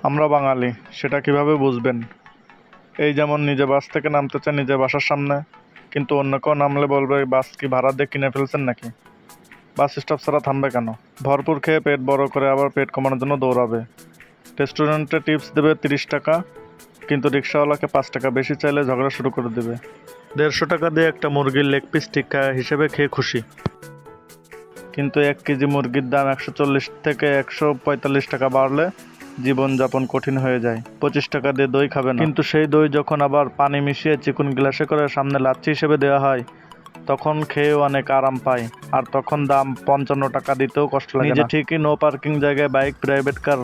আমরা বাঙালি, সেটা কিভাবে বুঝবেন? এই যেমন নিজে বাস থেকে নামতে চায় নিজের বাসার সামনে, কিন্তু অন্য কেউ নামলে বলবে বাস কি ভাড়া দিয়ে কিনে ফেলছেন নাকি? বাস স্টপ ছাড়া থামবে কেন? ভরপুর খেয়ে পেট বড় করে আবার পেট কমানোর জন্য দৌড়াবে। রেস্টুরেন্টে টিপস দেবে 30 টাকা, কিন্তু রিক্সাওয়ালাকে 5 টাকা বেশি চাইলে ঝগড়া শুরু করে দেবে। 150 টাকা দিয়ে একটা মুরগির লেগ পিস টিক্কা হিসেবে খেয়ে খুশি, কিন্তু 1 কেজি মুরগির দাম 140 থেকে 145 টাকা বাড়লে জীবনযাপন কঠিন হয়ে যায়। 25 টাকা দিয়ে দই খাবে না, কিন্তু সেই দই যখন আবার পানি মিশিয়ে চিকন গ্লাসে করে সামনে লাচ্ছি হিসেবে দেওয়া হয়, তখন খেয়েও অনেক আরাম পায়। আর তখন দাম 55 টাকা দিতেও কষ্ট লাগে না। নিজে ঠিকই নো পার্কিং জায়গায় বাইক, প্রাইভেট কার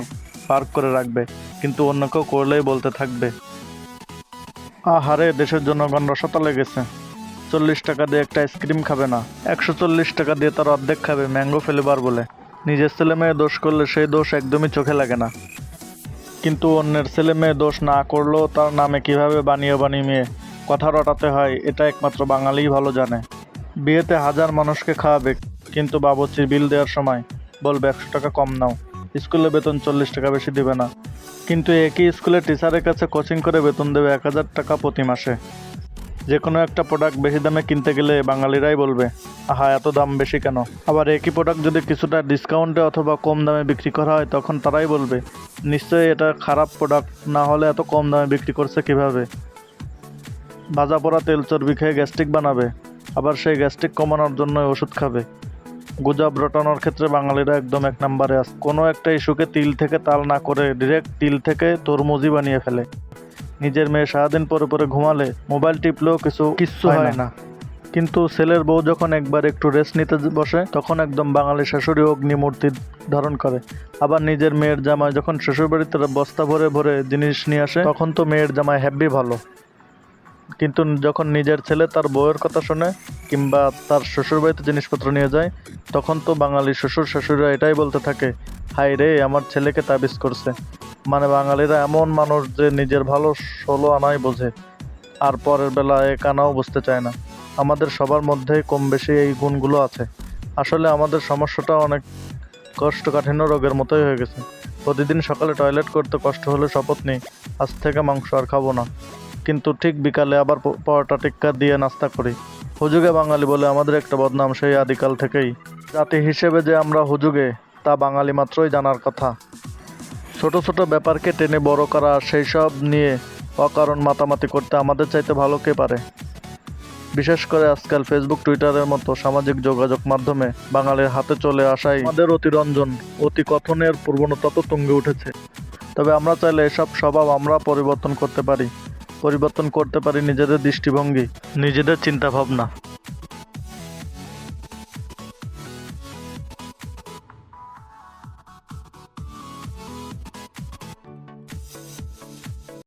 পার্ক করে রাখবে, কিন্তু অন্য কেউ করলেই বলতে থাকবে, আহারে দেশের জনগণ রসাতলে গেছে। 40 টাকা দিয়ে একটা আইসক্রিম খাবে না, 140 টাকা দিয়ে তার অর্ধেক খাবে ম্যাঙ্গো ফ্লেভার বলে। নিজের ছেলে মেয়ে দোষ করলে সেই দোষ একদমই চোখে লাগে না, কিন্তু অন্যের ছেলে মেয়ে দোষ না করলেও তার নামে কিভাবে বানিয়ে কথা রটাতে হয়, এটা একমাত্র বাঙালিই ভালো জানে। বিয়েতে 1000 মানুষকে খাওয়াবে, কিন্তু বাবুর্চির বিল দেওয়ার সময় বলবে 100 টাকা কম নাও। স্কুলে বেতন 40 টাকা বেশি দিবে না, কিন্তু একই স্কুলের টিচারের কাছে কোচিং করে বেতন দেবে 1000 টাকা প্রতি মাসে। যে কোনো একটা প্রোডাক্ট বেশি দামে কিনতে গেলে বাঙালিরাই বলবে, আহা এত দাম বেশি কেন। আবার একই প্রোডাক্ট যদি কিছুটা ডিসকাউন্টে অথবা কম দামে বিক্রি করা হয়, তখন তারাই বলবে, নিশ্চয়ই এটা খারাপ প্রোডাক্ট, না হলে এত কম দামে বিক্রি করছে কিভাবে। ভাজা পোড়া তেল চর্বি খেয়ে গ্যাস্ট্রিক বানাবে, আবার সেই গ্যাস্ট্রিক কমানোর জন্য ওষুধ খাবে। গুজব রটানোর ক্ষেত্রে বাঙালিরা একদম 1 নম্বরে আছে। কোনো একটা ইস্যুকে তিল থেকে তাল না করে ডিরেক্ট তিল থেকে তরমুজই বানিয়ে ফেলে। নিজের মেয়ে সারাদিন পরে পরে ঘুমালে, মোবাইল টিপলেও কিচ্ছু হয় না, কিন্তু ছেলের বউ যখন একবার একটু রেস্ট নিতে বসে, তখন একদম বাঙালি শাশুড়ি অগ্নিমূর্তি ধারণ করে। আবার নিজের মেয়ের জামাই যখন শ্বশুরবাড়িতে বস্তা ভরে ভরে জিনিস নিয়ে আসে, তখন তো মেয়ের জামাই হ্যাপি ভালো, কিন্তু যখন নিজের ছেলে তার বউয়ের কথা শোনে কিংবা তার শ্বশুরবাড়িতে জিনিসপত্র নিয়ে যায়, তখন তো বাঙালি শ্বশুর শাশুড়িরা এটাই বলতে থাকে, হায় রে আমার ছেলেকে তাবিজ করছে। মানে বাঙালিরা এমন মানুষ যে নিজের ভালো 16 আনাই বোঝে, আর পরের বেলা 1 আনাও বুঝতে চায় না। আমাদের সবার মধ্যেই কম বেশি এই গুণগুলো আছে। আসলে আমাদের সমস্যাটা অনেক কোষ্ঠকাঠিন্য রোগের মতোই হয়ে গেছে। প্রতিদিন সকালে টয়লেট করতে কষ্ট হলে শপথ নিই, আজ থেকে মাংস আর খাবো না, কিন্তু ঠিক বিকালে আবার পরোটা টিক্কা দিয়ে নাস্তা করি। হুজুগে বাঙালি বলে আমাদের একটা বদনাম সেই আদিকাল থেকেই। জাতি হিসেবে যে আমরা হুজুগে, তা বাঙালি মাত্রই জানার কথা। ছোট ছোট ব্যাপারকে টেনে বড় করা, সেই সব নিয়ে অকারণ মাতামাতি করতে আমাদের চাইতে ভালো কে পারে। বিশেষ করে আজকাল ফেসবুক, টুইটারের মতো সামাজিক যোগাযোগ মাধ্যমে বাঙালির হাতে চলে আসায় আমাদের অতিরঞ্জন, অতি কথনের প্রবণতা তো তুঙ্গে উঠেছে। তবে আমরা চাইলে এসব স্বভাব আমরা পরিবর্তন করতে পারি নিজেদের দৃষ্টিভঙ্গি, নিজেদের চিন্তাভাবনা।